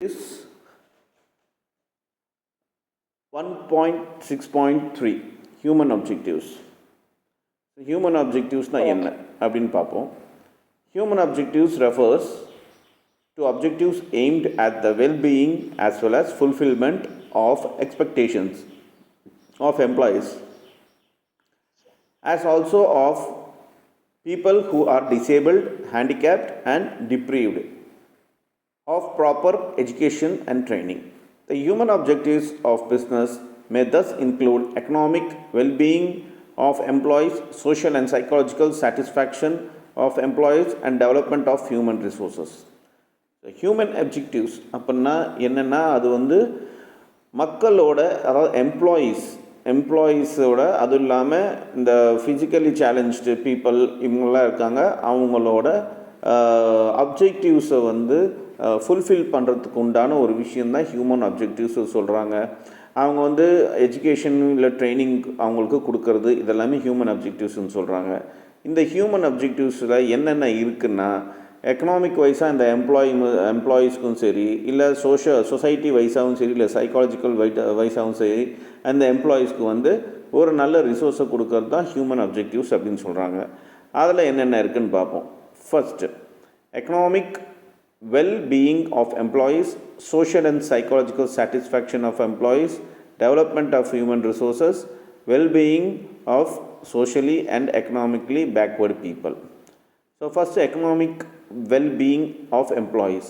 is 1.6.3 human objectives. Human objectives na enna அப்படினு பார்ப்போம். Human objectives refers to objectives aimed at the well-being as well as fulfillment of expectations of employees, as also of people who are disabled, handicapped and deprived of proper education and training. The human objectives of business may thus include economic well-being of employees, social and psychological satisfaction of employees and development of human resources. The human objectives அப்படின்னா என்னென்னா அது வந்து மக்களோட அதாவது எம்ப்ளாயீஸோட அதுவும் இல்லாமல் இந்த physically challenged people இவங்களாம் இருக்காங்க அவங்களோட அப்ஜெக்டிவ்ஸை வந்து ஃபுல்ஃபில் பண்ணுறதுக்கு உண்டான ஒரு விஷயந்தான் ஹியூமன் அப்ஜெக்டிவ்ஸ் சொல்கிறாங்க. அவங்க வந்து எஜுகேஷன் இல்லை ட்ரைனிங் அவங்களுக்கு கொடுக்கறது இதெல்லாமே ஹியூமன் அப்ஜெக்டிவ்ஸ்னு சொல்கிறாங்க. இந்த ஹியூமன் அப்ஜெக்டிவ்ஸில் என்னென்ன இருக்குன்னா எக்கனாமிக் வைஸாக இந்த எம்ப்ளாயீஸ்க்கும் சரி இல்லை சொசைட்டி வைஸாகவும் சரி இல்லை சைக்காலஜிக்கல் வைஸாகவும் சரி அந்த எம்ப்ளாயீஸ்க்கு வந்து ஒரு நல்ல ரிசோர்ஸை கொடுக்கறது தான் ஹியூமன் அப்ஜெக்டிவ்ஸ் அப்படின்னு சொல்கிறாங்க. அதில் என்னென்ன இருக்குதுன்னு பார்ப்போம். First, economic well-being of employees, social and psychological satisfaction of employees, development of human resources, well-being of socially and economically backward people. So first, economic well-being of employees.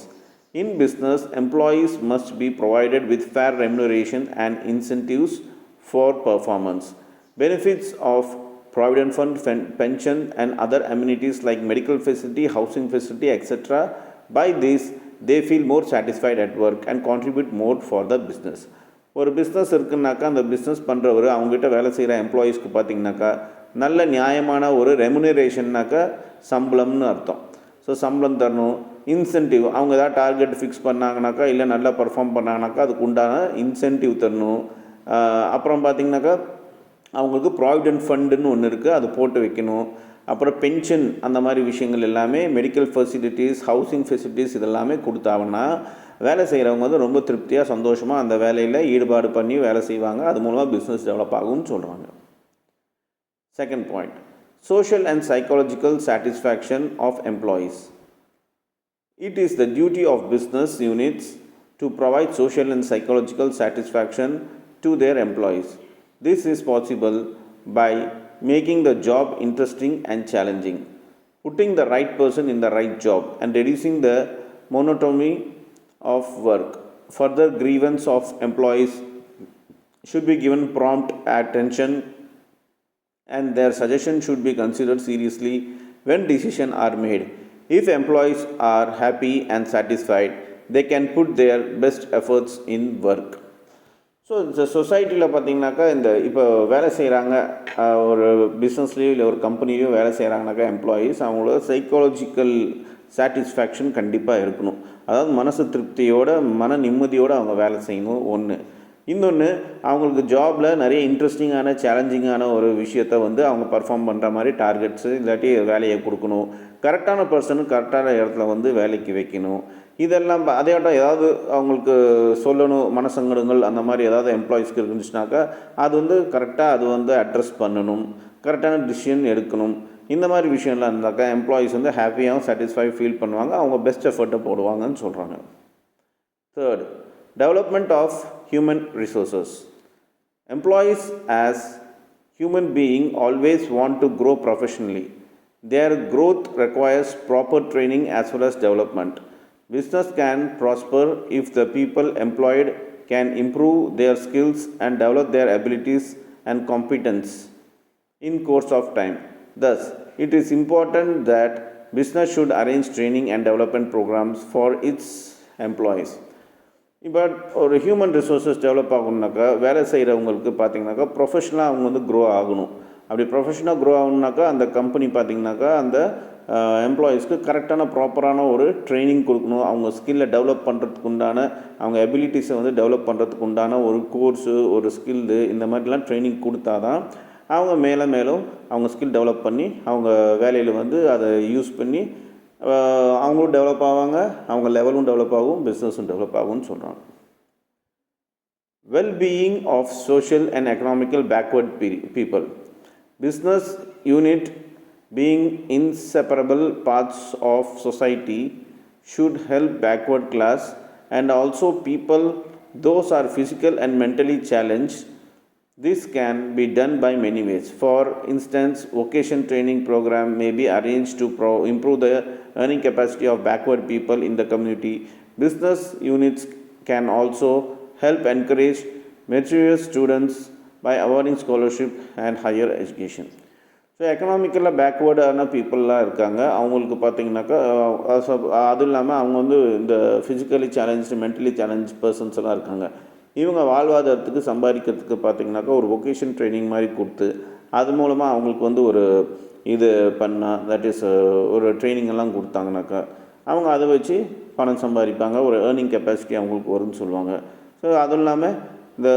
In business, employees must be provided with fair remuneration and incentives for performance. Benefits of provident fund, pension and other amenities like medical facility, housing facility, etc. By this, they feel more satisfied at work and contribute more for the business. ஒரு business இருக்குன்னாக்கா அந்த business பண்ணுறவர் அவங்ககிட்ட வேலை செய்கிற எம்ப்ளாயீஸ்க்கு பார்த்திங்கனாக்கா நல்ல நியாயமான ஒரு ரெமுனரேஷன்னாக்கா சம்பளம்னு அர்த்தம். ஸோ சம்பளம் தரணும், இன்சென்டிவ் அவங்க ஏதாவது டார்கெட் ஃபிக்ஸ் பண்ணாங்கனாக்கா இல்லை நல்லா பர்ஃபார்ம் பண்ணாங்கனாக்கா அதுக்கு உண்டான இன்சென்டிவ் தரணும். அப்புறம் பார்த்திங்கனாக்கா அவங்களுக்கு ப்ராவிடென்ட் ஃபண்டுன்னு ஒன்று இருக்குது, அது போட்டு வைக்கணும். அப்புறம் பென்ஷன் அந்த மாதிரி விஷயங்கள் எல்லாமே, மெடிக்கல் ஃபெசிலிட்டிஸ், ஹவுசிங் ஃபெசிலிட்டிஸ் இதெல்லாமே கொடுத்தாங்கன்னா வேலை செய்கிறவங்க வந்து ரொம்ப திருப்தியாக சந்தோஷமாக அந்த வேலையில் ஈடுபாடு பண்ணி வேலை செய்வாங்க. அது மூலமாக பிஸ்னஸ் டெவலப் ஆகும்னு சொல்கிறாங்க. Second point, social and psychological satisfaction of employees. It is the duty of business units to provide social and psychological satisfaction to their employees. This is possible by making the job interesting and challenging, putting the right person in the right job and reducing the monotony of work. Further, grievance of employees should be given prompt attention and their suggestions should be considered seriously when decisions are made. If employees are happy and satisfied, they can put their best efforts in work. So இந்த சொசைட்டியில் பார்த்திங்கனாக்கா இந்த இப்போ வேலை செய்கிறாங்க ஒரு பிஸ்னஸ்லேயோ இல்லை ஒரு கம்பெனிலையோ வேலை செய்கிறாங்கனாக்கா எம்ப்ளாயீஸ் அவங்களோட சைக்காலஜிக்கல் சாட்டிஸ்ஃபேக்ஷன் கண்டிப்பாக இருக்கணும். அதாவது மனசு திருப்தியோட மன நிம்மதியோடு அவங்க வேலை செய்யணும் ஒன்று. இன்னொன்று, அவங்களுக்கு ஜாபில் நிறைய இன்ட்ரெஸ்டிங்கான சேலஞ்சிங்கான ஒரு விஷயத்தை வந்து அவங்க பர்ஃபார்ம் பண்ணுற மாதிரி டார்கெட்ஸு இல்லாட்டி வேலையை கொடுக்கணும். கரெக்டான பர்சனு கரெக்டான இடத்துல வந்து வேலைக்கு வைக்கணும். இதெல்லாம் அதையாட்டம் ஏதாவது அவங்களுக்கு சொல்லணும், மனசங்கடங்கள் அந்த மாதிரி ஏதாவது எம்ப்ளாயீஸ்க்கு இருந்துச்சுனாக்கா அது வந்து கரெக்டாக அது வந்து அட்ரஸ் பண்ணணும், கரெக்டான டிசிஷன் எடுக்கணும். இந்த மாதிரி விஷயம்லாம் இருந்தாக்கா எம்ப்ளாயீஸ் வந்து ஹாப்பியாகவும் சாட்டிஸ்ஃபை ஃபீல் பண்ணுவாங்க, அவங்க பெஸ்ட் எஃபர்ட்டை போடுவாங்கன்னு சொல்கிறாங்க. Third, development of human resources. Employees as human beings always want to grow professionally. Their growth requires proper training as well as development. Business can prosper if the people employed can improve their skills and develop their abilities and competence in course of time. Thus, it is important that business should arrange training and development programs for its employees. இப்போ ஒரு human resources develop ஆகணுனாக்கா வேலை செய்கிறவங்களுக்கு பார்த்திங்கனாக்கா ப்ரொஃபஷனலாக அவங்க வந்து grow ஆகணும். அப்படி ப்ரொஃபஷனலாக க்ரோ ஆகணுனாக்கா அந்த கம்பெனி பார்த்திங்கனாக்கா அந்த எம்ப்ளாயீஸ்க்கு கரெக்டான ப்ராப்பரான ஒரு ட்ரைனிங் கொடுக்கணும். அவங்க ஸ்கில்லை டெவலப் பண்ணுறதுக்கு உண்டான அவங்க எபிலிட்டிஸை வந்து டெவலப் பண்ணுறதுக்கு உண்டான ஒரு கோர்ஸு ஒரு ஸ்கில்லு இந்த மாதிரிலாம் ட்ரைனிங் கொடுத்தா தான் அவங்க மேலும் அவங்க ஸ்கில் டெவலப் பண்ணி அவங்க வேலையில் வந்து அதை யூஸ் பண்ணி அவங்க அவங்களும் டெவலப் ஆவாங்க, அவங்க லெவலும் டெவலப் ஆகும், பிஸ்னஸும் டெவலப் ஆகும்னு சொல்கிறாங்க. Well-being of social and economical backward people. Business unit being inseparable parts of society should help backward class and also people those are physical and mentally challenged. This can be done by many ways. For instance, vocation training program may be arranged to improve the earning capacity of backward people in the community. Business units can also help encourage meritorious students by awarding scholarship and higher education. So எக்கனாமிக்கலாக பேக்வேர்டான பீப்புளெலாம் இருக்காங்க. அவங்களுக்கு பார்த்திங்கனாக்கா அதுவும் இல்லாமல் அவங்க வந்து இந்த physically challenge mentally challenge persons எல்லாம் இருக்காங்க. இவங்க வாழ்வாதாரத்துக்கு சம்பாதிக்கிறதுக்கு பார்த்திங்கனாக்கா ஒரு வொகேஷன் ட்ரைனிங் மாதிரி கொடுத்து அது மூலமாக அவங்களுக்கு வந்து ஒரு இது பண்ணால் தட் இஸ் ஒரு ட்ரைனிங் எல்லாம் கொடுத்தாங்கனாக்கா அவங்க அதை வச்சு பணம் சம்பாதிப்பாங்க, ஒரு ஏர்னிங் கெப்பாசிட்டி அவங்களுக்கு வரும்னு சொல்லுவாங்க. ஸோ அதுவும் இல்லாமல் இந்த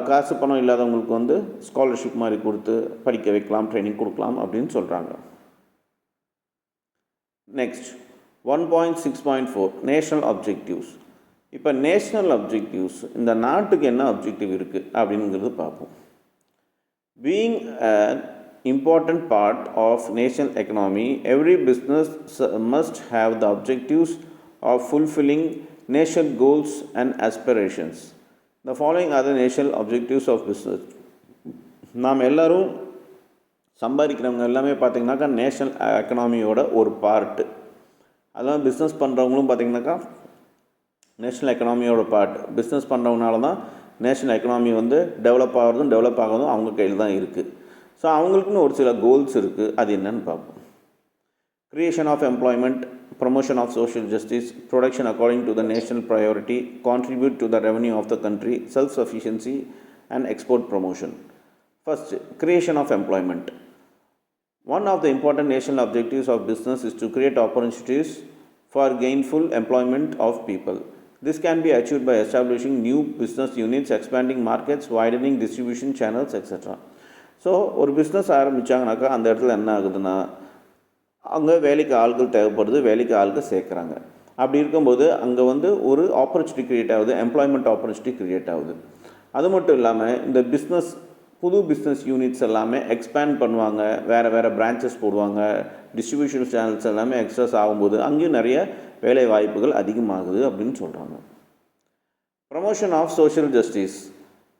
காசு பணம் இல்லாதவங்களுக்கு வந்து ஸ்காலர்ஷிப் மாதிரி கொடுத்து படிக்க வைக்கலாம், ட்ரைனிங் கொடுக்கலாம் அப்படின்னு சொல்கிறாங்க. Next 1.6.4 national objectives. இப்போ நேஷ்னல் அப்ஜெக்டிவ்ஸ் இந்த நாட்டுக்கு என்ன அப்ஜெக்டிவ் இருக்குது அப்படிங்கிறது பார்ப்போம். Being an important part of national economy, every business must have the objectives of fulfilling national goals and aspirations. The following are the national objectives of business. நாம் எல்லோரும் சம்பாதிக்கிறவங்க எல்லாமே பார்த்திங்கனாக்கா நேஷ்னல் எக்கனாமியோட ஒரு பார்ட்டு. அதெல்லாம் பிஸ்னஸ் பண்ணுறவங்களும் பார்த்திங்கனாக்கா நேஷ்னல் எக்கனாமியோட பார்ட். பிஸ்னஸ் பண்ணுறவங்கனால தான் national economy வந்து டெவலப் ஆகிறதும் அவங்க கையில் தான் இருக்குது. ஸோ அவங்களுக்குன்னு ஒரு சில கோல்ஸ் இருக்குது. அது என்னன்னு பார்ப்போம். Creation of employment, promotion of social justice, production according to the national priority, contribute to the revenue of the country, self-sufficiency and export promotion. First, creation of employment. One of the important national objectives of business is to create opportunities for gainful employment of people. This can be achieved by establishing new business units, expanding markets, widening distribution channels, etc. So ஒரு business ஆரம்பித்தாங்கனாக்கா அந்த இடத்துல என்ன ஆகுதுன்னா அங்கே வேலைக்கு ஆட்கள் தேவைப்படுது, வேலைக்கு ஆட்கள் சேர்க்குறாங்க. அப்படி இருக்கும்போது அங்கே வந்து ஒரு ஆப்பர்ச்சுனிட்டி க்ரியேட் ஆகுது, எம்ப்ளாய்மெண்ட் ஆப்பர்ச்சுனிட்டி க்ரியேட் ஆகுது. அது மட்டும் இல்லாமல் இந்த புது பிஸ்னஸ் யூனிட்ஸ் எல்லாமே எக்ஸ்பேண்ட் பண்ணுவாங்க, வேறு பிரான்ச்சஸ் போடுவாங்க, டிஸ்ட்ரிபியூஷன் சேனல்ஸ் எல்லாமே எக்ஸஸ் ஆகும்போது அங்கேயும் நிறைய வேலை வாய்ப்புகள் அதிகமாகுது அப்படின்னு சொல்கிறாங்க. Promotion of social justice.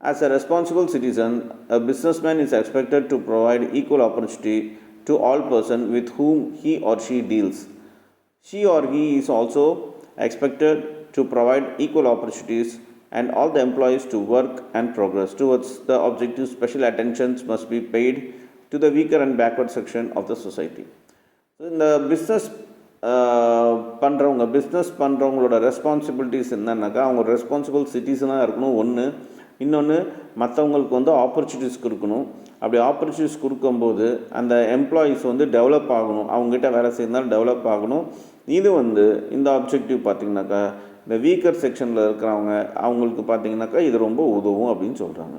As a responsible citizen, a businessman is expected to provide equal opportunity to all persons with whom he or she deals. She or he is also expected to provide equal opportunities and all the employees to work and progress towards the objective. Special attentions must be paid to the weaker and backward section of the society. இந்த business பண்ணுறவங்களோட responsibilities என்னன்னாக்கா அவங்க responsible சிட்டிசனாக இருக்கணும் ஒன்று. இன்னொன்று மற்றவங்களுக்கு வந்து opportunities கொடுக்கணும். அப்படி ஆப்பர்ச்சுனிட்டிஸ் கொடுக்கும்போது அந்த எம்ப்ளாயீஸ் வந்து டெவலப் ஆகணும், அவங்ககிட்ட வேலை செய்யறதுனால டெவலப் ஆகணும். இது வந்து இந்த ஆப்ஜெக்டிவ் பார்த்திங்கனாக்கா இந்த வீக்கர் செக்ஷனில் இருக்கிறவங்க அவங்களுக்கு பார்த்திங்கனாக்கா இது ரொம்ப உதவும் அப்படின்னு சொல்கிறாங்க.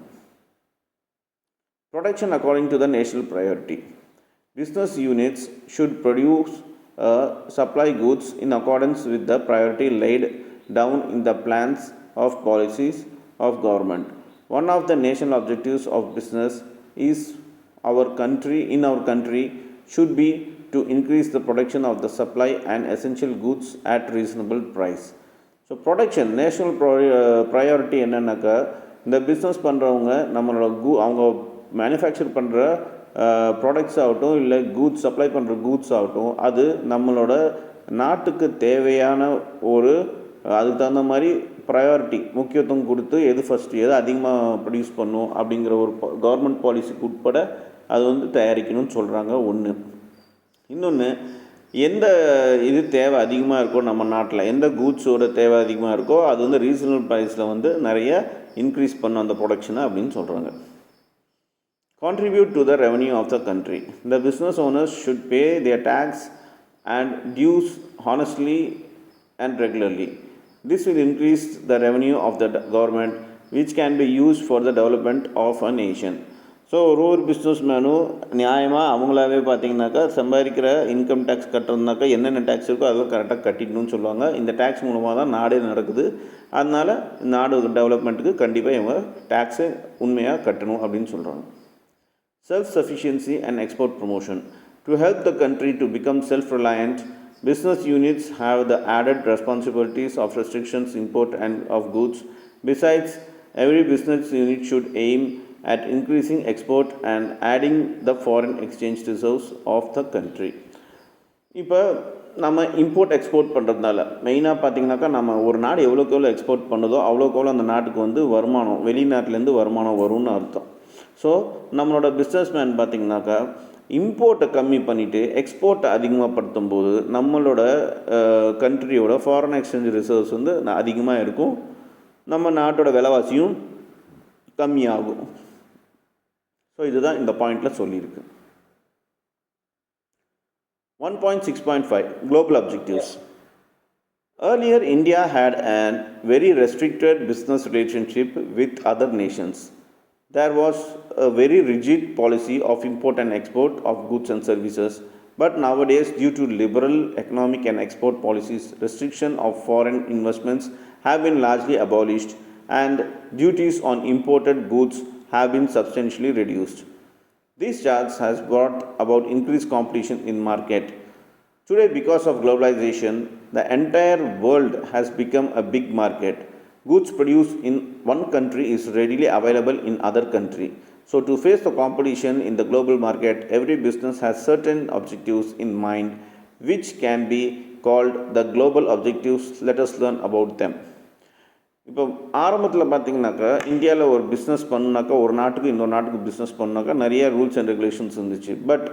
Production according to the national priority. Business units should produce supply goods in accordance with the priority laid down in the plans of policies of government. One of the national objectives of business is our country should be to increase the production of the supply and essential goods at reasonable price. So production national priority என்னன்னாக்கா இந்த business பண்ணுறவங்க நம்மளோட அவங்க manufacture பண்ணுற products ஆகட்டும் இல்லை goods supply பண்ணுற goods ஆகட்டும் அது நம்மளோட நாட்டுக்கு தேவையான ஒரு அதுக்கு தகுந்த மாதிரி ப்ரையாரிட்டி முக்கியத்துவம் கொடுத்து எது ஃபஸ்ட்டு எது அதிகமாக ப்ரொடியூஸ் பண்ணும் அப்படிங்கிற ஒரு கவர்மெண்ட் பாலிசிக்கு உட்பட அது வந்து தயாரிக்கணும்னு சொல்கிறாங்க ஒன்று. இன்னொன்று எந்த இது தேவை அதிகமாக இருக்கோ நம்ம நாட்டில் எந்த கூட்ஸோட தேவை அதிகமாக இருக்கோ அது வந்து ரீசனபிள் ப்ரைஸில் வந்து நிறைய இன்க்ரீஸ் பண்ணும் அந்த ப்ரொடக்ஷனை அப்படின்னு சொல்கிறாங்க. Contribute to the revenue of the country. The business owners should pay their tax and dues honestly and regularly. This will increase the revenue of the government which can be used for the development of a nation. So ஒரு business மேனும் நியாயமாக அவங்களாவே பார்த்தீங்கன்னாக்கா சம்பாதிக்கிற income tax கட்டுறதுனாக்கா என்னென்ன tax இருக்கோ அதெல்லாம் கரெக்டாக கட்டிடணும்னு சொல்லுவாங்க. இந்த டேக்ஸ் மூலமாக தான் நாடே நடக்குது. அதனால் நாடு டெவலப்மெண்ட்டுக்கு கண்டிப்பாக இவங்க டேக்ஸை உண்மையாக கட்டணும் அப்படின்னு சொல்கிறாங்க. Self-sufficiency and export promotion. To help the country to become self-reliant, business units have the added responsibilities of restrictions import and of goods. Besides, every business unit should aim at increasing export and adding the foreign exchange reserves of the country. இப்போ நம்ம import export பண்ணுறதுனால மெயினாக பார்த்திங்கனாக்கா நம்ம ஒரு நாடு எவ்வளோக்கு எவ்வளோ எக்ஸ்போர்ட் பண்ணுதோ அவ்வளோக்கு எவ்வளோ அந்த நாட்டுக்கு வந்து வருமானம் வெளிநாட்டிலேருந்து வருமானம் வரும்னு அர்த்தம். ஸோ நம்மளோட பிஸ்னஸ் மேன் பார்த்திங்கனாக்கா இம்போர்ட்டை கம்மி பண்ணிவிட்டு எக்ஸ்போர்ட்டை அதிகமாக படுத்தும் போது நம்மளோட கண்ட்ரியோட ஃபாரின் எக்ஸ்சேஞ்ச் ரிசர்வ்ஸ் வந்து அதிகமாக இருக்கும், நம்ம நாட்டோட விலைவாசியும் கம்மியாகும். ஸோ இதுதான் இந்த பாயிண்டில் சொல்லியிருக்கு. 1.6.5 Global Objectives. Earlier, India had a very restricted business relationship with other nations. There was a very rigid policy of import and export of goods and services, but nowadays, due to liberal economic and export policies, restriction of foreign investments have been largely abolished and duties on imported goods have been substantially reduced. These charts has brought about increased competition in market. Today, because of globalization, the entire world has become a big market. Goods produced in one country is readily available in other country. So to face the competition in the global market, every business has certain objectives in mind, which can be called the global objectives. Let us learn about them. இப்போ ஆரம்பத்தில் பார்த்திங்கனாக்கா இந்தியாவில் ஒரு business பண்ணாக்கா ஒரு நாட்டுக்கு இன்னொரு நாட்டுக்கு பிஸ்னஸ் பண்ணாக்கா நிறைய ரூல்ஸ் அண்ட் ரெகுலேஷன்ஸ் இருந்துச்சு. பட்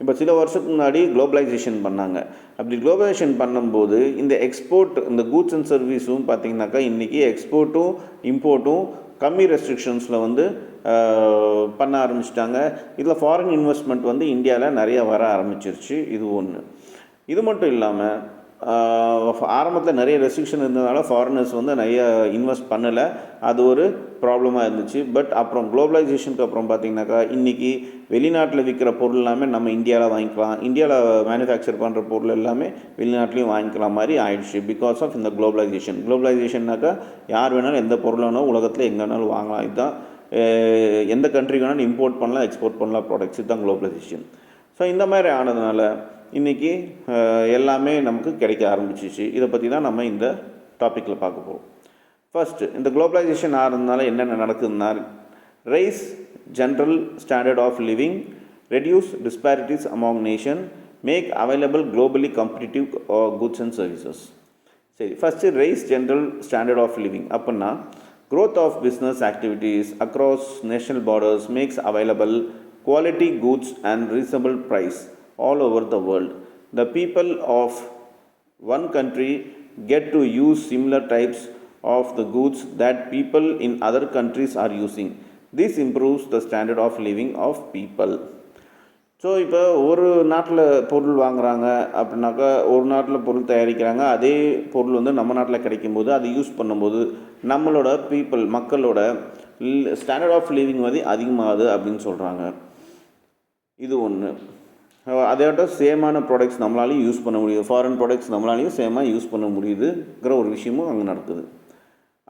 இப்போ சில வருஷத்துக்கு முன்னாடி குளோபலைசேஷன் பண்ணாங்க. அப்படி குளோபலைசேஷன் பண்ணும்போது இந்த எக்ஸ்போர்ட் இந்த கூட்ஸ் அண்ட் சர்வீஸும் பார்த்திங்கனாக்கா இன்றைக்கி எக்ஸ்போர்ட்டும் இம்போர்ட்டும் கம்மி ரெஸ்ட்ரிக்ஷன்ஸில் வந்து பண்ண ஆரம்பிச்சிட்டாங்க. இதில் ஃபாரின் இன்வெஸ்ட்மெண்ட் வந்து இந்தியாவில் நிறையா வர ஆரம்பிச்சிருச்சு. இது ஒன்று. இது மட்டும் இல்லாமல் ஆரம்பத்தில் நிறைய ரெஸ்ட்ரிக்ஷன் இருந்ததுனால ஃபாரினர்ஸ் வந்து நிறைய இன்வெஸ்ட் பண்ணலை, அது ஒரு ப்ராப்ளமாக இருந்துச்சு. பட் அப்புறம் குளோபலைசேஷனுக்கு அப்புறம் பார்த்திங்கனாக்கா இன்றைக்கி வெளிநாட்டில் விற்கிற பொருள் எல்லாமே நம்ம இந்தியாவில் வாங்கிக்கலாம், இந்தியாவில் மேனுஃபேக்சர் பண்ணுற பொருள் எல்லாமே வெளிநாட்டிலையும் வாங்கிக்கலாம் மாதிரி ஆயிடுச்சு பிகாஸ் ஆஃப் இந்த குளோபலைசேஷன். குளோபலைசேஷன்னாக்கா யார் வேணாலும் எந்த பொருள் வேணாலும் உலகத்தில் எங்கே வேணாலும் வாங்கலாம். இதுதான் எந்த கண்ட்ரிக்கு வேணாலும் இம்போர்ட் பண்ணலாம் எக்ஸ்போர்ட் பண்ணலாம் ப்ராடக்ட்ஸ். இதுதான் குளோபலைசேஷன். ஸோ இந்த மாதிரி ஆனதுனால இன்றைக்கி எல்லாமே நமக்கு கிடைக்க ஆரம்பிச்சிச்சு. இதை பற்றி தான் நம்ம இந்த டாப்பிக்கில் பார்க்க போகிறோம். ஃபஸ்ட்டு இந்த குளோபலைசேஷன் ஆகிறதுனால என்னென்ன நடக்குதுன்னா, raise general standard of living, reduce disparities among nation, make available globally competitive goods and services. சரி, first raise general standard of living அப்படின்னா growth of business activities across national borders makes available quality goods and reasonable price all over the world. The people of one country get to use similar types of the goods that people in other countries are using. This improves the standard of living of people. So இப்போ ஒரு நாட்டில் பொருள் வாங்குகிறாங்க அப்படின்னாக்கா ஒரு நாட்டில் பொருள் தயாரிக்கிறாங்க, அதே பொருள் வந்து நம்ம நாட்டில் கிடைக்கும்போது அதை யூஸ் பண்ணும்போது நம்மளோட மக்களோட ஸ்டாண்டர்ட் ஆஃப் லிவிங் வந்து அதிகமாகுது அப்படின்னு சொல்கிறாங்க. இது ஒன்று. அதோட சேமான ப்ராடக்ட்ஸ் நம்மளாலையும் யூஸ் பண்ண முடியுது, ஃபாரின் ப்ராடக்ட்ஸ் நம்மளாலையும் சேமாக யூஸ் பண்ண முடியுதுங்கிற ஒரு விஷயமும் அங்கே நடக்குது.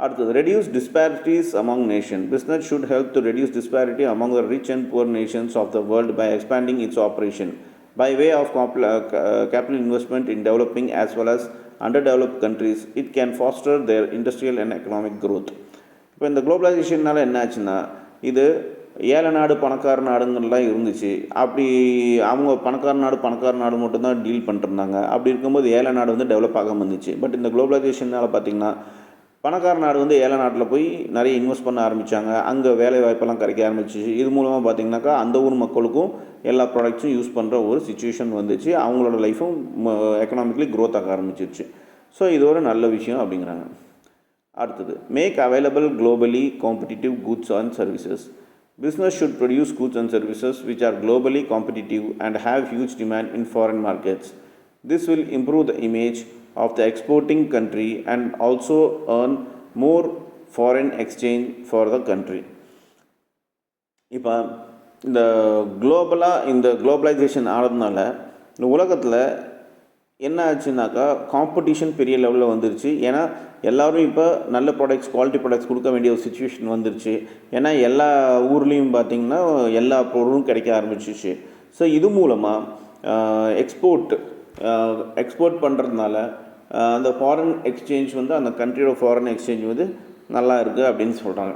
அடுத்தது, reduce disparities among nation. Business should help to reduce disparity among the rich and poor nations of the world by expanding its operation by way of capital investment in developing as well as underdeveloped countries. It can foster their industrial and economic growth. இப்போ இந்த குளோபலைசேஷனால் என்ன ஆச்சுன்னா, இது ஏழை நாடு பணக்கார நாடுங்கள்லாம் இருந்துச்சு. அப்படி அவங்க பணக்கார நாடு மட்டும்தான் டீல் பண்ணிருந்தாங்க. அப்படி இருக்கும்போது ஏழை நாடு வந்து டெவலப் ஆகாமல் இருந்துச்சு. பட் இந்த குளோபலைசேஷனால் பார்த்திங்கன்னா பணக்கார நாடு வந்து ஏழை நாட்டில் போய் நிறைய இன்வெஸ்ட் பண்ண ஆரம்பித்தாங்க, அங்கே வேலை வாய்ப்பெல்லாம் கிடைக்க ஆரம்பிச்சிச்சு. இது மூலமாக பார்த்திங்கனாக்கா அந்த ஊர் மக்களுக்கும் எல்லா ப்ராடக்ட்ஸும் யூஸ் பண்ணுற ஒரு சிச்சுவேஷன் வந்துச்சு, அவங்களோட லைஃப்பும் எக்கனாமிக்கலி க்ரோத் ஆக ஆரம்பிச்சிருச்சு. ஸோ இது ஒரு நல்ல விஷயம் அப்படிங்கிறாங்க. அடுத்தது, make available globally competitive goods and services. Business should produce goods and services which are globally competitive and have huge demand in foreign markets. This will improve the image of the exporting country and also earn more foreign exchange for the country. இப்போ இந்த இந்த globalisation ஆனதுனால இந்த உலகத்தில் என்ன ஆச்சுன்னாக்கா competition பெரிய லெவலில் வந்துருச்சு. ஏன்னா எல்லோரும் இப்போ நல்ல ப்ராடக்ட்ஸ், குவாலிட்டி ப்ராடக்ட்ஸ் கொடுக்க வேண்டிய ஒரு சுச்சுவேஷன் வந்துருச்சு. ஏன்னா எல்லா ஊர்லேயும் பார்த்திங்கன்னா எல்லா பொருளும் கிடைக்க ஆரம்பிச்சிச்சு. ஸோ இது மூலமாக எக்ஸ்போர்ட் பண்ணுறதுனால அந்த ஃபாரின் எக்ஸ்சேஞ்ச் வந்து அந்த கண்ட்ரியோட ஃபாரின் எக்ஸ்சேஞ்ச் வந்து நல்லா இருக்குது அப்படின்னு சொல்கிறாங்க.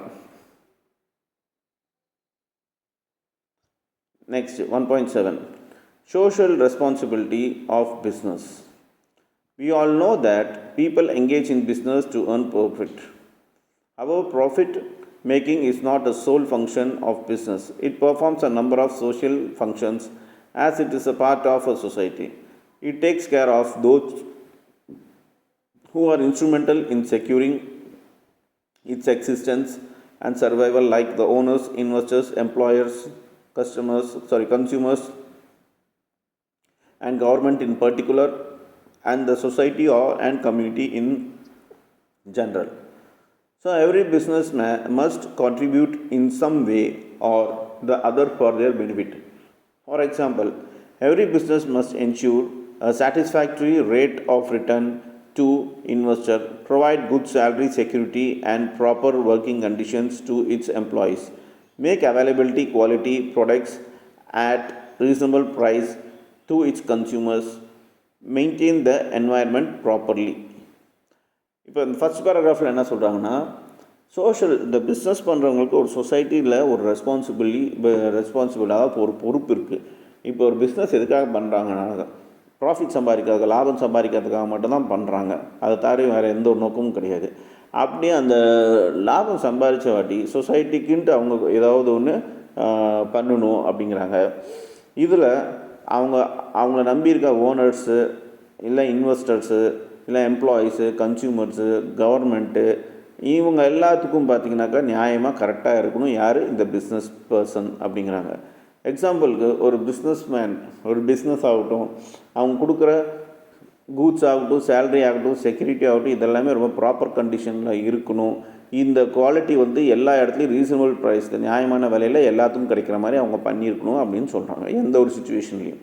Next, 1.7, social responsibility of business. We all know that people engage in business to earn profit. However, profit making is not a sole function of business. It performs a number of social functions as it is a part of a society. It takes care of those who are instrumental in securing its existence and survival, like the owners, investors, employers, consumers, and government in particular, and the society and community in general. So every businessman must contribute in some way or the other for their benefit. For example, every business must ensure a satisfactory rate of return to investor, provide good salary security and proper working conditions to its employees, make availability quality products at reasonable price to its consumers, maintain the environment properly. இப்போ இந்த first பேராகிராஃபில் என்ன சொல்கிறாங்கன்னா, இந்த business பண்ணுறவங்களுக்கு ஒரு சொசைட்டியில் ஒரு ரெஸ்பான்சிபிளாக ஒரு பொறுப்பு இருக்குது. இப்போ ஒரு பிஸ்னஸ் எதுக்காக பண்ணுறாங்கன்னா, ப்ராஃபிட் சம்பாதிக்கிறதுக்கு, லாபம் சம்பாதிக்கிறதுக்காக மட்டும்தான் பண்ணுறாங்க. அதை தவிர வேறு எந்த ஒரு நோக்கமும் கிடையாது. அப்படியே அந்த லாபம் சம்பாதிச்ச வாட்டி சொசைட்டிக்குன்ட்டு அவங்க ஏதாவது ஒன்று பண்ணணும் அப்படிங்கிறாங்க. இதில் அவங்கள நம்பியிருக்க ஓனர்ஸு, இல்லை இன்வெஸ்டர்ஸு, இல்லை எம்ப்ளாயீஸு, கன்சியூமர்ஸு, கவர்மெண்ட்டு, இவங்க எல்லாத்துக்கும் பார்த்திங்கனாக்கா நியாயமாக கரெக்டாக இருக்கணும். யார்? இந்த பிஸ்னஸ் பர்சன் அப்படிங்கிறாங்க. எக்ஸாம்பிளுக்கு ஒரு பிஸ்னஸ் ஆகட்டும், அவங்க கொடுக்குற கூட்ஸ் ஆகட்டும், சேலரி ஆகட்டும், செக்யூரிட்டி ஆகட்டும், இதெல்லாமே ரொம்ப ப்ராப்பர் கண்டிஷனில் இருக்கணும். இந்த குவாலிட்டி வந்து எல்லா இடத்துலையும் ரீசனபிள் ப்ரைஸில், நியாயமான விலையில் எல்லாத்துக்கும் கிடைக்கிற மாதிரி அவங்க பண்ணியிருக்கணும் அப்படின்னு சொல்கிறாங்க, எந்த ஒரு சுச்சுவேஷன்லையும்.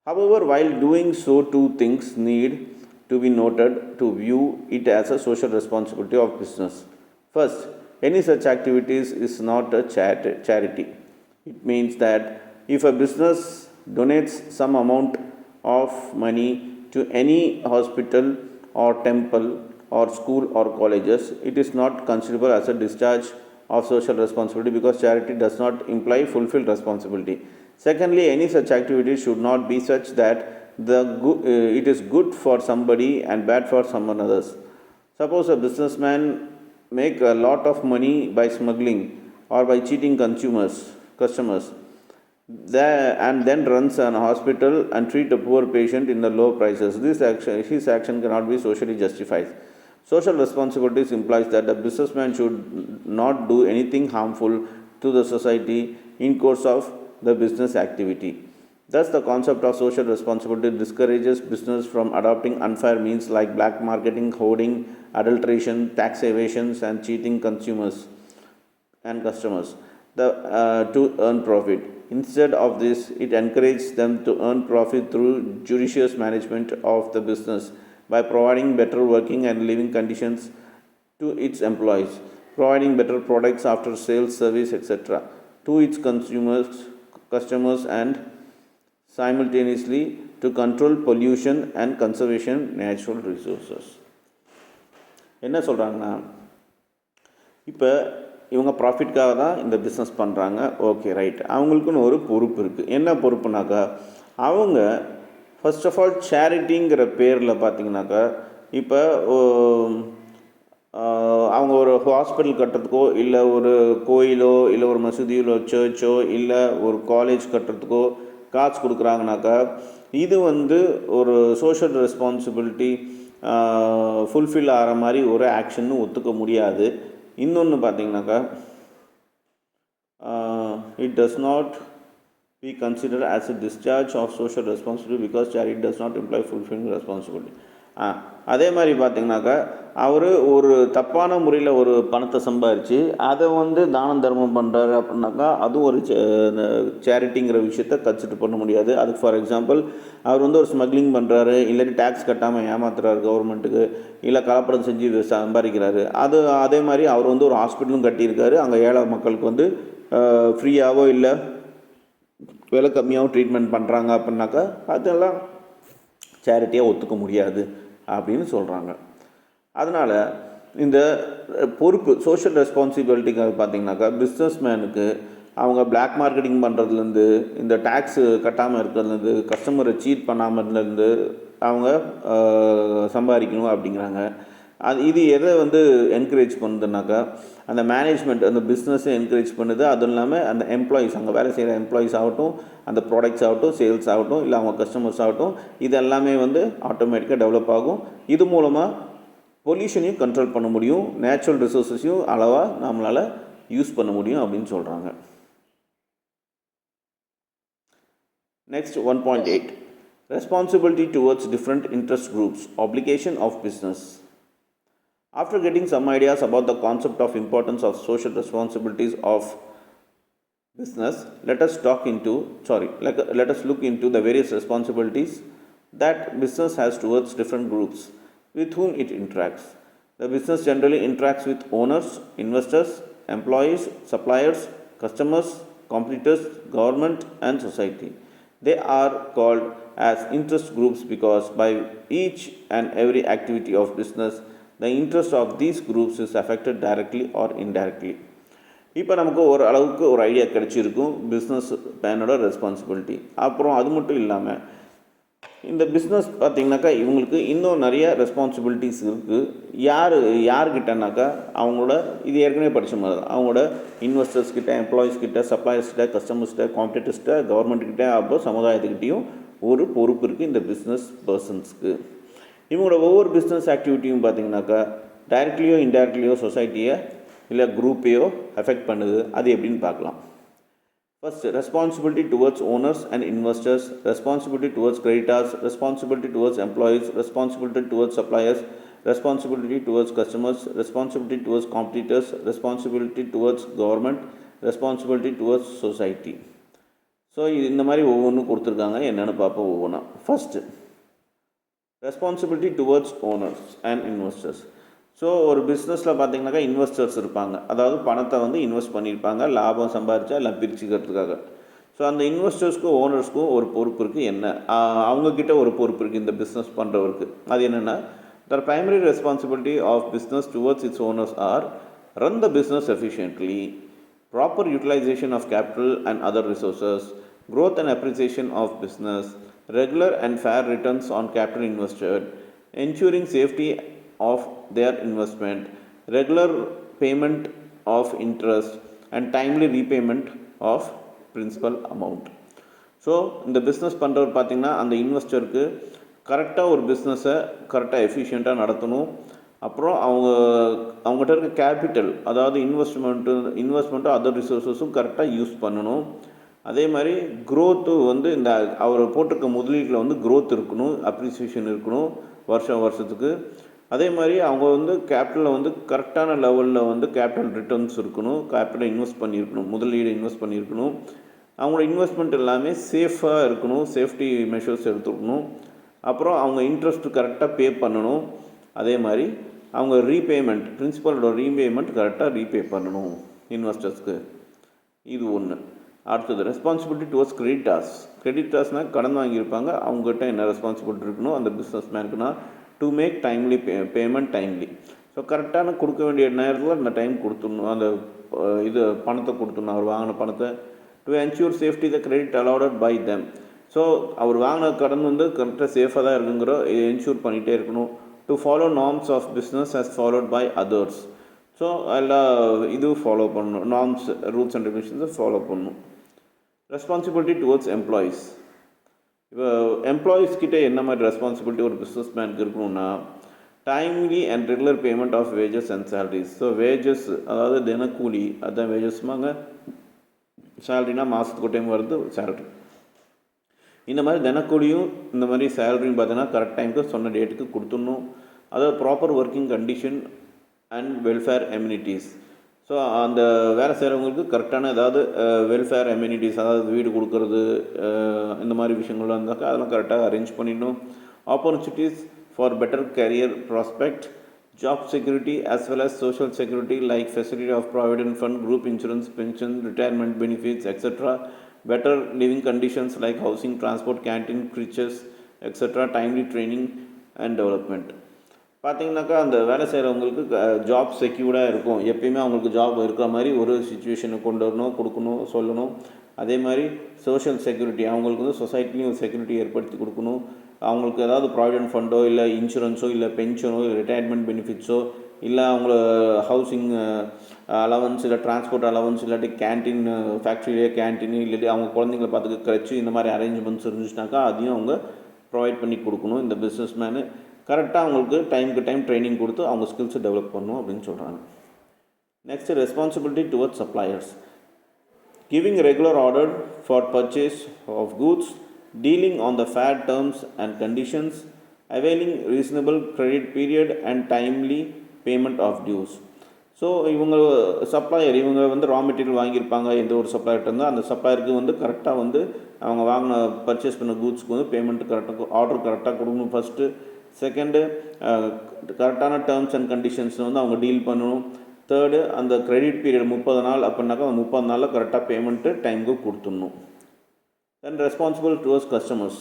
However, while doing so, two things need to be noted to view it as a social responsibility of business. First, any such activities is not a charity. It means that if a business donates some amount of money to any hospital or temple or school or colleges, it is not considerable as a discharge of social responsibility, because charity does not imply fulfilled responsibility. Secondly, any such activity should not be such that it is good for somebody and bad for someone others. Suppose a businessman make a lot of money by smuggling or by cheating customers, and then runs an hospital and treat a poor patient in the low prices. His action cannot be socially justified. Social responsibility implies that the businessman should not do anything harmful to the society in course of the business activity. Thus, the concept of social responsibility discourages business from adopting unfair means like black marketing, hoarding, adulteration, tax evasions, and cheating consumers and customers to earn profit. Instead of this, it encourages them to earn profit through judicious management of the business by providing better working and living conditions to its employees, providing better products after sales, service, etc. to its customers, and simultaneously to control pollution and conservation natural resources. என்ன சொல்கிறாங்கன்னா, இப்போ இவங்க ப்ராஃபிட்காக தான் இந்த business பண்ணுறாங்க. Okay, right. அவங்களுக்குன்னு ஒரு பொறுப்பு இருக்குது. என்ன பொறுப்புனாக்கா, அவங்க ஃபர்ஸ்ட் ஆஃப் ஆல் சேரிட்டிங்கிற பேரில் பார்த்திங்கனாக்கா, இப்போ அவங்க ஒரு ஹாஸ்பிட்டல் கட்டுறதுக்கோ, இல்லை ஒரு கோயிலோ, இல்லை ஒரு மசூதியிலோ, சர்ச்சோ, இல்லை ஒரு காலேஜ் கட்டுறதுக்கோ காசு கொடுக்குறாங்கனாக்கா, இது வந்து ஒரு சோஷியல் ரெஸ்பான்சிபிலிட்டி ஃபுல்ஃபில் ஆகிற மாதிரி ஒரு ஆக்ஷன்னு ஒத்துக்க முடியாது. இன்னொன்று பார்த்திங்கனாக்கா, it does not be considered as a discharge of social responsibility because charity does not imply fulfilling responsibility. அதே மாதிரி பார்த்திங்கனாக்கா அவர் ஒரு தப்பான முறையில் ஒரு பணத்தை சம்பாரித்து அதை வந்து தானம் தர்மம் பண்ணுறாரு அப்படின்னாக்கா அதுவும் ஒரு சேரிட்டிங்கிற விஷயத்த கன்சிடர் பண்ண முடியாது. அதுக்கு ஃபார் எக்ஸாம்பிள் அவர் வந்து ஒரு ஸ்மக்லிங் பண்ணுறாரு, இல்லாட்டி டேக்ஸ் கட்டாமல் ஏமாத்துறாரு கவர்மெண்ட்டுக்கு, இல்லை கலப்படம் செஞ்சு சம்பாதிக்கிறாரு. அதே மாதிரி அவர் வந்து ஒரு ஹாஸ்பிட்டலும் கட்டியிருக்காரு, அங்கே ஏழை மக்களுக்கு வந்து ஃப்ரீயாகவோ இல்லை விலை கம்மியாகவும் ட்ரீட்மெண்ட் பண்ணுறாங்க அப்படின்னாக்கா அதெல்லாம் சேரிட்டியாக ஒத்துக்க முடியாது அப்படின்னு சொல்கிறாங்க. அதனால் இந்த பொறுப்பு சோஷியல் ரெஸ்பான்சிபிலிட்டிக்காக பார்த்திங்கனாக்கா பிஸ்னஸ்மேனுக்கு அவங்க பிளாக் மார்க்கெட்டிங் பண்ணுறதுலேருந்து, இந்த டேக்ஸு கட்டாமல் இருக்கிறதுலேருந்து, கஸ்டமரை சீட் பண்ணாமலேருந்து அவங்க சம்பாதிக்கணும் அப்படிங்கிறாங்க. இது எதை வந்து என்கரேஜ் பண்ணுதுனாக்கா அந்த மேனேஜ்மெண்ட் அந்த பிஸ்னஸை என்கரேஜ் பண்ணுது. அதுவும் இல்லாமல் அந்த எம்ப்ளாயீஸ் அங்கே வேலை செய்கிற எம்ப்ளாயீஸ் ஆகட்டும், அந்த ப்ராடக்ட்ஸ் ஆகட்டும், சேல்ஸ் ஆகட்டும், இல்லை அவங்க கஸ்டமர்ஸ் ஆகட்டும், இது எல்லாமே வந்து ஆட்டோமேட்டிக்காக டெவலப் ஆகும். இது மூலமாக பொல்யூஷனையும் கண்ட்ரோல் பண்ண முடியும், நேச்சுரல் ரிசோர்ஸஸையும் அளவாக நம்மளால் யூஸ் பண்ண முடியும் அப்படின்னு சொல்கிறாங்க. Next 1.8 responsibility towards different interest groups, obligation of business. After getting some ideas about the concept of importance of social responsibilities of business, let us look into the various responsibilities that business has towards different groups with whom it interacts. The business generally interacts with owners, investors, employees, suppliers, customers, competitors, government and society. They are called as interest groups because by each and every activity of business, the interest of these groups is affected directly or indirectly. இப்போ நமக்கு ஒரு அளவுக்கு ஒரு idea கிடச்சிருக்கும் business மேனோட responsibility. அப்புறம் அது மட்டும் இல்லாமல் இந்த பிஸ்னஸ் பார்த்திங்கனாக்கா இவங்களுக்கு இன்னும் நிறைய ரெஸ்பான்சிபிலிட்டிஸ் இருக்குது. யார்கிட்டனாக்கா அவங்களோட இது ஏற்கனவே படித்த மாதிரி தான், அவங்களோட இன்வெஸ்டர்ஸ்கிட்ட, எம்ப்ளாயீஸ்கிட்ட, சப்ளையர்ஸ்கிட்ட, கஸ்டமர்ஸ்கிட்ட, காம்படிட்டர்ஸ்கிட்ட, கவர்மெண்ட்கிட்ட, அப்போ சமுதாயத்துக்கிட்டையும் ஒரு பொறுப்பு இருக்குது இந்த பிஸ்னஸ் பர்சன்ஸ்க்கு. இவங்களோட ஒவ்வொரு பிஸ்னஸ் ஆக்டிவிட்டியும் பார்த்திங்கனாக்கா டைரக்ட்லியோ இன்டைரக்ட்லியோ சொசைட்டியை இல்லை குரூப்பையோ அஃபெக்ட் பண்ணுது. அது எப்படின்னு பார்க்கலாம். First, responsibility towards owners and investors, responsibility towards creditors, responsibility towards employees, responsibility towards suppliers, responsibility towards customers, responsibility towards competitors, responsibility towards government, responsibility towards society. So இந்த மாதிரி ஒவ்வொன்றும் கொடுத்துருக்காங்க. என்னென்னு பார்ப்போம் ஒவ்வொன்றா. First responsibility towards owners and investors. So ஒரு பிஸ்னஸில் பார்த்திங்கனாக்கா இன்வெஸ்டர்ஸ் இருப்பாங்க, அதாவது பணத்தை வந்து இன்வெஸ்ட் பண்ணியிருப்பாங்க லாபம் சம்பாதிச்சா எல்லாம் பிரிச்சுக்கிறதுக்காக. ஸோ அந்த இன்வெஸ்டர்ஸ்க்கும் ஓனர்ஸ்க்கும் ஒரு பொறுப்பு இருக்குது. என்ன அவங்கக்கிட்ட ஒரு பொறுப்பு இருக்குது இந்த பிஸ்னஸ் பண்ணுறவருக்கு. அது என்னென்னா the primary responsibility of business towards its owners are run the business efficiently, proper utilisation of capital and other resources, growth and appreciation of business, regular and fair returns on capital invested, ensuring safety of their investment, regular payment of interest and timely repayment of principal amount. So இந்த business பண்ணுறவர் பார்த்திங்கன்னா அந்த இன்வெஸ்டருக்கு கரெக்டாக ஒரு பிஸ்னஸை கரெக்டாக எஃபிஷியண்ட்டாக நடத்தணும். அப்புறம் அவங்ககிட்ட இருக்க கேபிட்டல், அதாவது இன்வெஸ்ட்மெண்ட்டும் அதர் ரிசோர்ஸஸும் கரெக்டாக யூஸ் பண்ணணும். அதே மாதிரி க்ரோத்து வந்து இந்த அவர் போட்டிருக்க முதலீட்டில் வந்து க்ரோத் இருக்கணும், அப்ரிசியேஷன் இருக்கணும் வருஷத்துக்கு. அதே மாதிரி அவங்க வந்து கேபிட்டலில் வந்து கரெக்டான லெவலில் வந்து கேபிட்டல் ரிட்டர்ன்ஸ் இருக்கணும், கேபிட்டலை இன்வெஸ்ட் பண்ணியிருக்கணும், முதலீடு இன்வெஸ்ட் பண்ணியிருக்கணும். அவங்களோட இன்வெஸ்ட்மெண்ட் எல்லாமே சேஃபாக இருக்கணும், சேஃப்டி மெஷர்ஸ் எடுத்துக்கணும். அப்புறம் அவங்க இன்ட்ரெஸ்ட்டு கரெக்டாக பே பண்ணணும். அதே மாதிரி அவங்க ரீபேமெண்ட், பிரின்சிபலோட ரீபேமெண்ட் கரெக்டாக ரீபே பண்ணணும் இன்வெஸ்டர்ஸ்க்கு. இது ஒன்று. அடுத்தது ரெஸ்பான்சிபிலிட்டி டுவர்ட்ஸ் கிரெடிட்டார்ஸ்னால் கடன் வாங்கியிருப்பாங்க, அவங்ககிட்ட என்ன ரெஸ்பான்சிபிலிட்டி இருக்கணும் அந்த பிஸ்னஸ் மேனுக்குனா to make timely payment timely. So கரெக்டான கொடுக்க வேண்டிய நேரத்தில் அந்த டைம் கொடுத்துடணும், அந்த இது பணத்தை கொடுத்துடணும், அவர் வாங்கின பணத்தை. To ensure safety the credit allotted by them. So அவர் வாங்கின கடன் வந்து கரெக்டாக சேஃபாக தான் இருக்குங்கிற என்ஷூர் பண்ணிகிட்டே இருக்கணும். To follow norms of business as followed by others. So எல்லா இதுவும் ஃபாலோ பண்ணணும், நார்ம்ஸ், ரூல்ஸ் அண்ட் ரெகுலேஷன்ஸை ஃபாலோ பண்ணணும். Responsibility towards employees. இப்போ எம்ப்ளாயீஸ்கிட்ட என்ன மாதிரி ரெஸ்பான்சிபிலிட்டி ஒரு பிஸ்னஸ் மேனுக்கு இருக்கணும்னா timely and regular payment of wages and salaries. So wages அதாவது தினக்கூலி, அதுதான் வேஜஸ்மாங்க. சேலரினா மாதத்துக்கு ஒரு டைம் வருது சேலரி. இந்த மாதிரி தினக்கூலியும் இந்த மாதிரி சேலரியும் பார்த்தீங்கன்னா கரெக்ட் டைமுக்கு சொன்ன டேட்டுக்கு கொடுத்துடணும். அதாவது proper working condition and welfare amenities. So அந்த வேலை செய்கிறவங்களுக்கு கரெக்டான ஏதாவது வெல்ஃபேர் அம்யூனிட்டிஸ், அதாவது வீடு கொடுக்கறது, இந்த மாதிரி விஷயங்கள்லாம் இருந்தாக்கா அதெல்லாம் கரெக்டாக அரேஞ்ச் பண்ணிடணும். Opportunities for better career prospect, job security as well as social security like facility of provident fund, group insurance, pension, retirement benefits, etc. Better living conditions like housing, transport, canteen, creatures, etc. Timely training and development. பார்த்தீங்கன்னாக்கா அந்த வேலை செய்கிறவங்களுக்கு job செக்யூர்டாக இருக்கும். எப்பயுமே அவங்களுக்கு job இருக்கிற மாதிரி ஒரு சுச்சுவேஷனை கொண்டு வரணும், கொடுக்கணும், சொல்லணும். அதே மாதிரி சோஷியல் செக்யூரிட்டி, அவங்களுக்கு வந்து சொசைட்டிலையும் ஒரு செக்யூரிட்டி ஏற்படுத்தி கொடுக்கணும். அவங்களுக்கு ஏதாவது ப்ராவிடென்ட் ஃபண்டோ இல்லை இன்சூரன்ஸோ இல்லை பென்ஷனோ இல்லை ரிட்டையர்மெண்ட் பெனிஃபிட்ஸோ இல்லை அவங்கள ஹவுசிங் அலவன்ஸ் இல்லை டிரான்ஸ்போர்ட் அலவன்ஸ் இல்லாட்டி கேன்டீன், ஃபேக்ட்ரியிலே கேன்டீன் இல்லாட்டி அவங்க குழந்தைங்களை பார்த்துக்க கிடச்சி இந்த மாதிரி அரேஞ்ச்மெண்ட்ஸ் இருந்துச்சுனாக்கா அதையும் அவங்க ப்ரொவைட் பண்ணி கொடுக்கணும். இந்த பிஸ்னஸ் மேனு கரெக்டாக அவங்களுக்கு டைமுக்கு டைம் ட்ரைனிங் கொடுத்து அவங்க ஸ்கில்ஸை டெவலப் பண்ணணும் அப்படின்னு சொல்கிறாங்க. Next, responsibility towards suppliers. Giving regular order for purchase of goods, dealing on the fair terms and conditions, availing reasonable credit period and timely payment of dues. So இவங்க supplier, இவங்க வந்து raw material வாங்கியிருப்பாங்க எந்த ஒரு சப்ளையர்கிட்ட இருந்தால் அந்த சப்ளையருக்கு வந்து கரெக்டாக வந்து அவங்க வாங்கின பர்ச்சேஸ் பண்ண கூட்ஸ்க்கு வந்து பேமெண்ட் கரெக்டாக ஆர்டர் கரெக்டாக கொடுக்கணும் ஃபஸ்ட்டு. செகண்டு, கரெக்டான டேர்ம்ஸ் அண்ட் கண்டிஷன்ஸ் வந்து அவங்க டீல் பண்ணணும். தேர்டு, அந்த கிரெடிட் பீரியட் 30 நாள் அப்படின்னாக்கா அந்த 30 நாளில் கரெக்டாக பேமெண்ட்டு டைமுக்கு கொடுத்துடணும். Then responsible towards customers.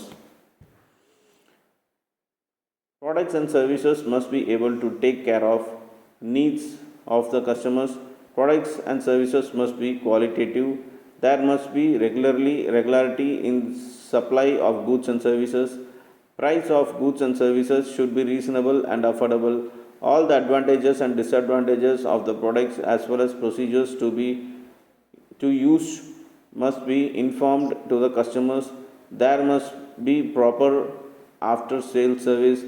Products and services must be able to take care of needs of the customers. Products and services must be qualitative. There must be regularity in supply of goods and services. Price of goods and services should be reasonable and affordable. All the advantages and disadvantages of the products as well as procedures to use must be informed to the customers. There must be proper after sales service.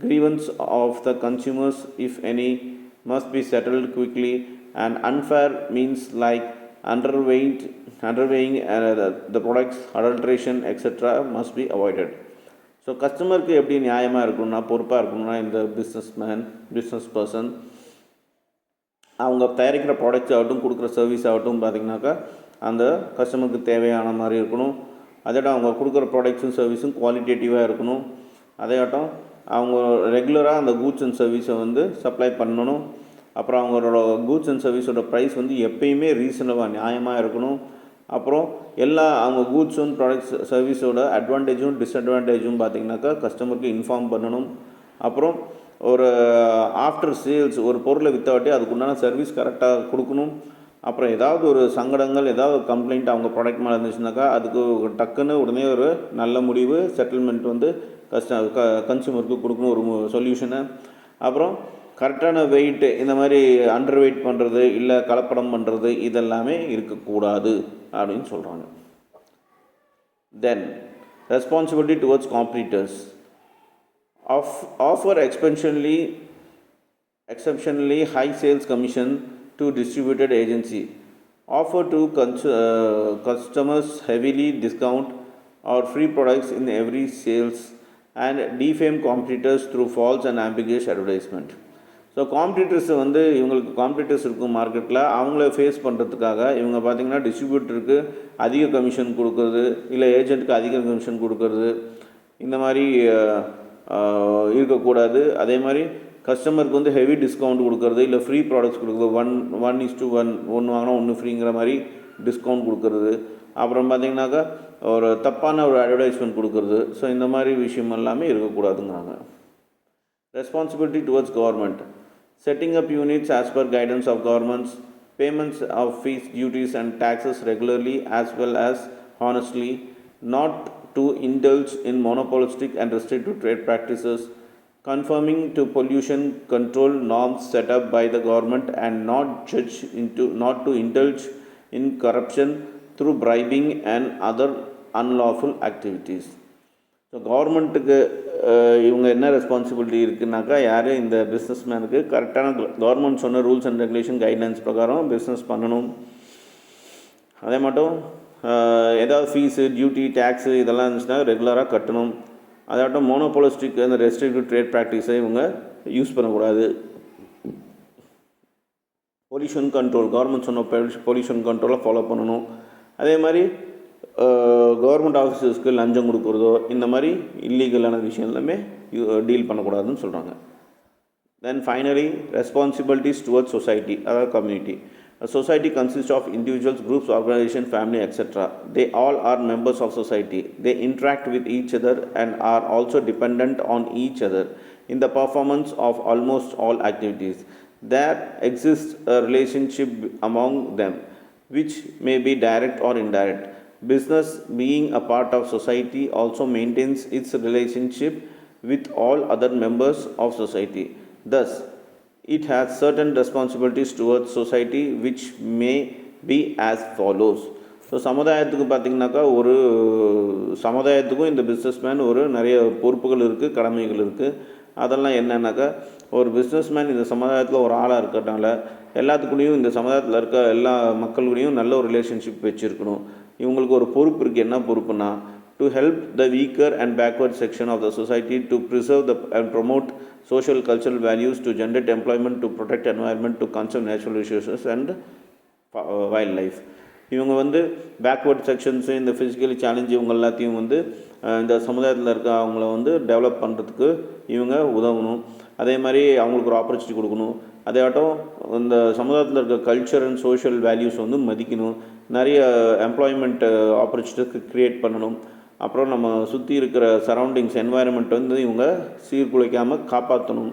Grievance of the consumers, if any, must be settled quickly, and unfair means like underweighing the products, adulteration, etc. must be avoided. So கஸ்டமருக்கு எப்படி நியாயமாக இருக்கணும்னா, பொறுப்பாக இருக்கணும்னா, இந்த business person அவங்க தயாரிக்கிற products ஆகட்டும் கொடுக்குற சர்வீஸ் ஆகட்டும் பார்த்திங்கனாக்கா அந்த கஸ்டமருக்கு தேவையான மாதிரி இருக்கணும். அதோட அவங்க கொடுக்குற ப்ராடக்ட்ஸும் சர்வீஸும் குவாலிட்டேட்டிவாக இருக்கணும். அதையாட்டம் அவங்க ரெகுலராக அந்த கூட்ஸ் அண்ட் சர்வீஸை வந்து சப்ளை பண்ணணும். அப்புறம் அவங்களோட கூட்ஸ் அண்ட் சர்வீஸோட ப்ரைஸ் வந்து எப்பயுமே ரீசனபிளாக நியாயமாக இருக்கணும். அப்புறம் எல்லா அவங்க கூட்ஸ் அண்ட் ப்ராடக்ட்ஸ் சர்வீஸோட அட்வான்டேஜும் டிஸ்அட்வான்டேஜும் பார்த்திங்கனாக்கா கஸ்டமருக்கு இன்ஃபார்ம் பண்ணணும். அப்புறம் ஒரு ஆஃப்டர் சேல்ஸ் ஒரு பொருளை விற்றவாட்டி அதுக்குண்டான சர்வீஸ் கரெக்டாக கொடுக்கணும். அப்புறம் ஏதாவது ஒரு சங்கடங்கள், ஏதாவது ஒரு கம்ப்ளைண்ட் அவங்க ப்ராடக்ட் மேலே இருந்துச்சுனாக்கா அதுக்கு டக்குன்னு உடனே ஒரு நல்ல முடிவு செட்டில்மெண்ட் வந்து கன்சியூமருக்கு கொடுக்கணும் ஒரு சொல்யூஷனை. அப்புறம் கரெக்டான வெயிட்டு, இந்த மாதிரி அண்டர் வெயிட் பண்ணுறது இல்லை கலப்படம் பண்ணுறது இதெல்லாமே இருக்கக்கூடாது அப்படின்னு சொல்கிறாங்க. Then responsibility towards competitors. Offer exceptionally high sales commission to distributed agency. Offer to customers heavily discount or free products in every sales and defame competitors through false and ambiguous advertisement. So competitors வந்து இவங்களுக்கு competitors இருக்கும் மார்க்கெட்டில், அவங்கள face பண்ணுறதுக்காக இவங்க பார்த்திங்கன்னா டிஸ்ட்ரிபியூட்டருக்கு அதிக commission கொடுக்குறது இல்லை ஏஜென்ட்டுக்கு அதிக கமிஷன் கொடுக்கறது இந்த மாதிரி இருக்கக்கூடாது. அதே மாதிரி கஸ்டமருக்கு வந்து ஹெவி டிஸ்கவுண்ட் கொடுக்கறது இல்லை ஃப்ரீ ப்ராடக்ட்ஸ் கொடுக்குறது, 1:1 ஒன்று வாங்கினா ஒன்று ஃப்ரீங்கிற மாதிரி டிஸ்கவுண்ட் கொடுக்கறது. அப்புறம் பார்த்திங்கனாக்கா ஒரு தப்பான ஒரு அட்வர்டைஸ்மெண்ட் கொடுக்கறது. ஸோ இந்த மாதிரி விஷயம் எல்லாமே இருக்கக்கூடாதுங்கிறாங்க. Responsibility towards government. Setting up units as per guidance of governments, payments of fees, duties and taxes regularly as well as honestly, not to indulge in monopolistic and restrictive trade practices, conforming to pollution control norms set up by the government, and not to indulge in corruption through bribing and other unlawful activities. So கவர்மெண்ட்டுக்கு இவங்க என்ன responsibility இருக்குனாக்கா, யார் இந்த business மேனுக்கு கரெக்டான government சொன்ன rules and regulation guidelines பிரகாரம் business பண்ணணும். அதே மட்டும் ஏதாவது ஃபீஸு, டியூட்டி, டேக்ஸு இதெல்லாம் இருந்துச்சுன்னா ரெகுலராக கட்டணும். அதாட்டம் மோனோபோலிஸ்டிக் அந்த ரெஸ்ட்ரிக்டிவ் ட்ரேட் ப்ராக்டிஸை இவங்க யூஸ் பண்ணக்கூடாது. பொல்யூஷன் கண்ட்ரோல், கவர்மெண்ட் சொன்ன பொல்யூஷன் கண்ட்ரோலை ஃபாலோ பண்ணணும். அதே மாதிரி கவர்மெண்ட் ஆஃபீஸர்ஸ்க்கு லஞ்சம் கொடுக்குறதோ இந்த மாதிரி இல்லீகலான விஷயம் எல்லாமே டீல் பண்ணக்கூடாதுன்னு சொல்கிறாங்க. Then finally, responsibilities towards society, other community. A society consists of individuals, groups, organizations, family, etc. They all are members of society. They interact with each other and are also dependent on each other in the performance of almost all activities. There exists a relationship among them, which may be direct or indirect. Business, being a part of society, also maintains its relationship with all other members of society. Thus, it has certain responsibilities towards society which may be as follows. So சமுதாயத்துக்கு பார்த்திங்கனாக்கா ஒரு சமுதாயத்துக்கும் இந்த businessman ஒரு நிறைய பொறுப்புகள் இருக்குது, கடமைகள் இருக்குது. அதெல்லாம் என்னன்னாக்கா, ஒரு பிஸ்னஸ்மேன் இந்த சமுதாயத்தில் ஒரு ஆளாக இருக்கிறதுனால எல்லாத்துக்குள்ளேயும் இந்த சமுதாயத்தில் இருக்க எல்லா மக்களுடையும் நல்ல ஒரு ரிலேஷன்ஷிப் வச்சுருக்கணும். இவங்களுக்கு ஒரு பொறுப்பு இருக்குது. என்ன பொறுப்புனா, to help the weaker and backward section of the society, to preserve and promote social cultural values, to generate employment, to protect environment, to conserve natural resources and wildlife. இவங்க வந்து பேக்வர்ட் செக்ஷன்ஸு, இந்த physically challenge இவங்க எல்லாத்தையும் வந்து இந்த சமுதாயத்தில் இருக்க அவங்கள வந்து டெவலப் பண்ணுறதுக்கு இவங்க உதவணும். அதே மாதிரி அவங்களுக்கு ஒரு ஆப்பர்ச்சுனிட்டி கொடுக்கணும். அதேயாட்டம் இந்த சமுதாயத்தில் இருக்க கல்ச்சர் அண்ட் சோஷியல் வேல்யூஸ் வந்து மதிக்கணும். நிறைய எம்ப்ளாய்மெண்ட் ஆப்பர்ச்சுனிட்டிஸ்க்கு க்ரியேட் பண்ணணும். அப்புறம் நம்ம சுற்றி இருக்கிற சரௌண்டிங்ஸ் என்வாயர்மெண்ட் வந்து இவங்க சீர்குலைக்காமல் காப்பாற்றணும்.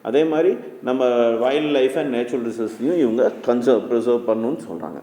அதே மாதிரி நம்ம வைல்ட் லைஃப் அண்ட் நேச்சுரல் ரிசோர்ஸையும் இவங்க ப்ரிசர்வ் பண்ணணும்னு சொல்கிறாங்க.